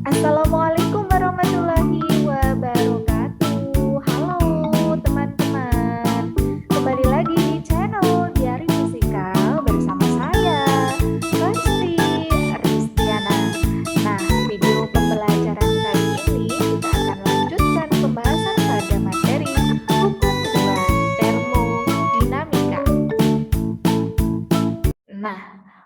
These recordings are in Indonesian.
Assalamualaikum warahmatullahi wabarakatuh. Halo teman-teman, kembali lagi di channel Diari Fisika bersama saya, Lesti Ristiana. Nah, video pembelajaran kali ini kita akan lanjutkan pembahasan pada materi hukum 2 termodinamika. Nah,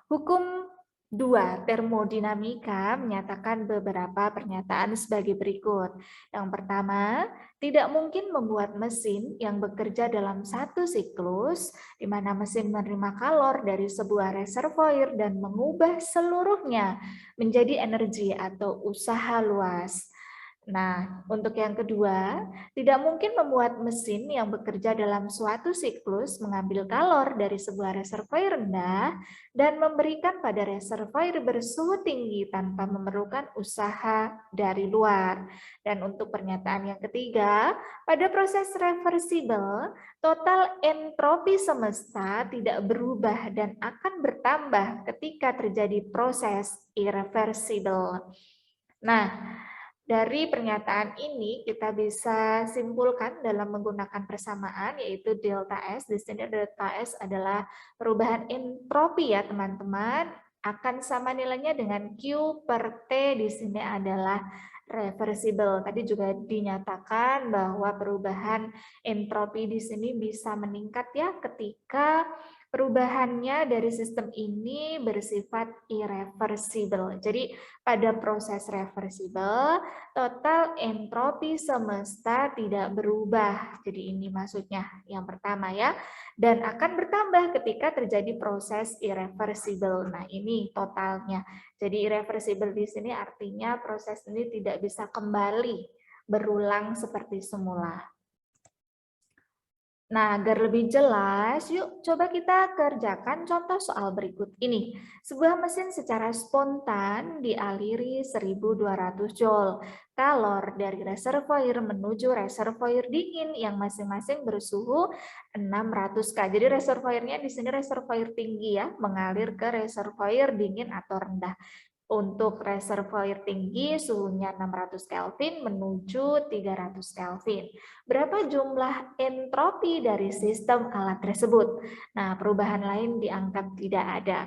hukum 2 termodinamika menyatakan beberapa pernyataan sebagai berikut. Yang pertama, tidak mungkin membuat mesin yang bekerja dalam satu siklus, di mana mesin menerima kalor dari sebuah reservoir dan mengubah seluruhnya menjadi energi atau usaha luas. Nah, untuk yang kedua, tidak mungkin membuat mesin yang bekerja dalam suatu siklus mengambil kalor dari sebuah reservoir rendah dan memberikan pada reservoir bersuhu tinggi tanpa memerlukan usaha dari luar. Dan untuk pernyataan yang ketiga, pada proses reversibel, total entropi semesta tidak berubah dan akan bertambah ketika terjadi proses irreversibel. Nah, dari pernyataan ini kita bisa simpulkan dalam menggunakan persamaan yaitu delta S. Di sini delta S adalah perubahan entropi ya teman-teman. Akan sama nilainya dengan Q per T di sini adalah reversible. Tadi juga dinyatakan bahwa perubahan entropi di sini bisa meningkat ya ketika perubahannya dari sistem ini bersifat irreversible. Jadi pada proses reversibel, total entropi semesta tidak berubah. Jadi ini maksudnya yang pertama ya. Dan akan bertambah ketika terjadi proses irreversibel. Nah ini totalnya. Jadi irreversibel di sini artinya proses ini tidak bisa kembali berulang seperti semula. Nah, agar lebih jelas, yuk coba kita kerjakan contoh soal berikut ini. Sebuah mesin secara spontan dialiri 1200 Joule. Kalor dari reservoir menuju reservoir dingin yang masing-masing bersuhu 600 K. Jadi reservoirnya di sini reservoir tinggi ya, mengalir ke reservoir dingin atau rendah. Untuk reservoir tinggi suhunya 600 Kelvin menuju 300 Kelvin. Berapa jumlah entropi dari sistem alat tersebut? Nah, perubahan lain dianggap tidak ada.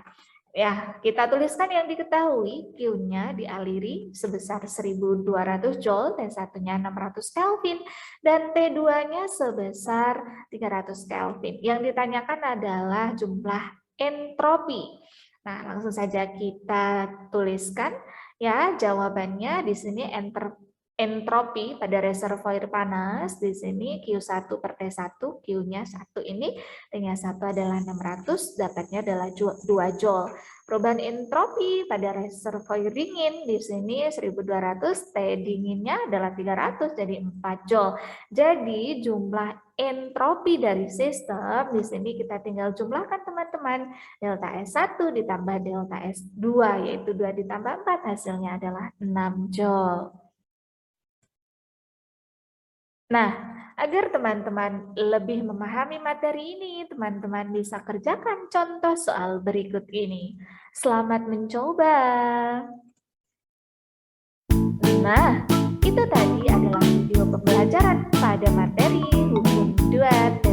Ya, kita tuliskan yang diketahui, Q-nya dialiri sebesar 1200 Joule, T1-nya 600 Kelvin, dan T2-nya sebesar 300 Kelvin. Yang ditanyakan adalah jumlah entropi. Nah, langsung saja kita tuliskan ya jawabannya di sini entropi pada reservoir panas di sini Q1 per T1, Q-nya 1 ini, T-nya 1 adalah 600, dapatnya adalah 2 Joule. Perubahan entropi pada reservoir dingin di sini 1200, T dinginnya adalah 300 jadi 4 Joule. Jadi jumlah entropi dari sistem di sini kita tinggal jumlahkan teman-teman. Delta S1 ditambah delta S2 yaitu 2 ditambah 4 hasilnya adalah 6 Joule. Nah, agar teman-teman lebih memahami materi ini, teman-teman bisa kerjakan contoh soal berikut ini. Selamat mencoba. Nah, itu tadi adalah video pembelajaran pada materi hukum 2